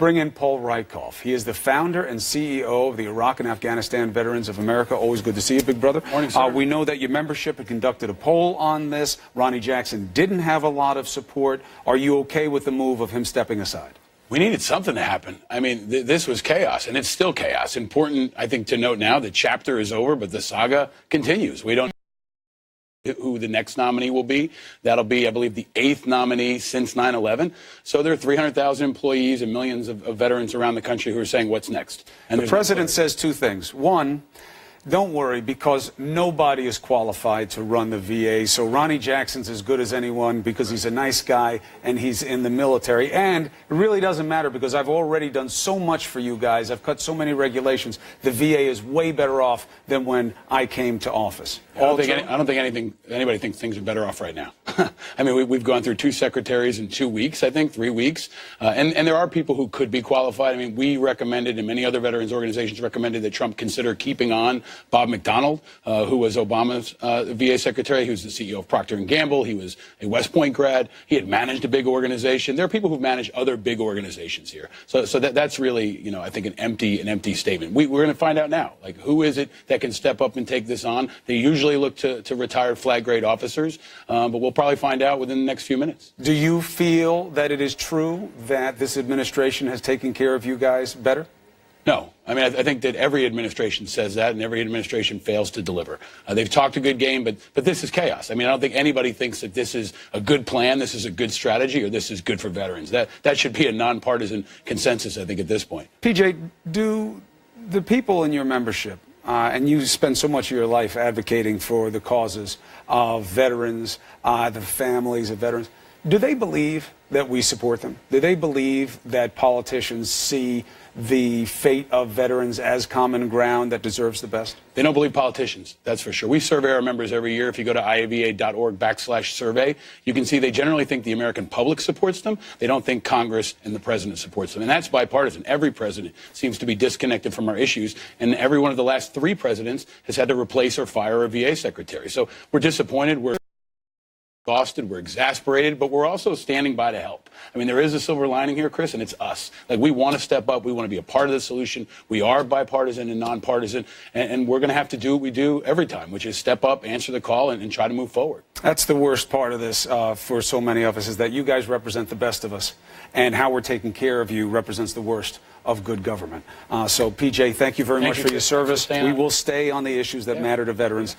bring in Paul Rieckhoff. He is the founder and CEO of the Iraq and Afghanistan Veterans of America. Always good to see you, big brother. Morning, sir. We know that your membership had conducted a poll on this. Ronnie Jackson didn't have a lot of support. Are you okay with the move of him stepping aside? We needed something to happen. I mean, this was chaos, and it's still chaos. Important, I think, to note now, the chapter is over, but the saga continues. We don't know who the next nominee will be. That'll be, I believe, the 8th nominee since 9/11. So there are 300,000 employees and millions of veterans around the country who are saying, what's next? And the president says two things. One, don't worry, because nobody is qualified to run the VA. So Ronnie Jackson's as good as anyone because he's a nice guy and he's in the military. And it really doesn't matter because I've already done so much for you guys. I've cut so many regulations. The VA is way better off than when I came to office. I don't think anybody thinks things are better off right now. I mean, we've gone through 2 secretaries in 2 weeks, I think, 3 weeks. And there are people who could be qualified. I mean, we recommended, and many other veterans organizations recommended, that Trump consider keeping on Bob McDonald, who was Obama's VA secretary. He was the CEO of Procter & Gamble. He was a West Point grad. He had managed a big organization. There are people who've managed other big organizations here. So that's really, you know, I think an empty statement. We're going to find out now. Like, who is it that can step up and take this on? They usually look to retired flag grade officers, but we'll probably find out within the next few minutes. Do you feel that it is true that this administration has taken care of you guys better? No. I mean, I think that every administration says that, and every administration fails to deliver. They've talked a good game, but this is chaos. I mean, I don't think anybody thinks that this is a good plan, this is a good strategy, or this is good for veterans. That should be a nonpartisan consensus, I think, at this point. PJ, do the people in your membership, and you spend so much of your life advocating for the causes of veterans, the families of veterans, do they believe that we support them? Do they believe that politicians see the fate of veterans as common ground that deserves the best? They don't believe politicians, that's for sure. We survey our members every year. If you go to IAVA.org/survey, you can see they generally think the American public supports them. They don't think Congress and the president supports them. And that's bipartisan. Every president seems to be disconnected from our issues. And every one of the last 3 presidents has had to replace or fire a VA secretary. So we're disappointed. We're exhausted, we're exasperated, but we're also standing by to help. I mean, there is a silver lining here, Chris, and it's us. Like, we want to step up. We want to be a part of the solution. We are bipartisan and nonpartisan, and we're going to have to do what we do every time, which is step up, answer the call, and try to move forward. That's the worst part of this for so many of us, is that you guys represent the best of us, and how we're taking care of you represents the worst of good government. So, PJ, thank you very much for your service. We will stay on the issues that matter to veterans.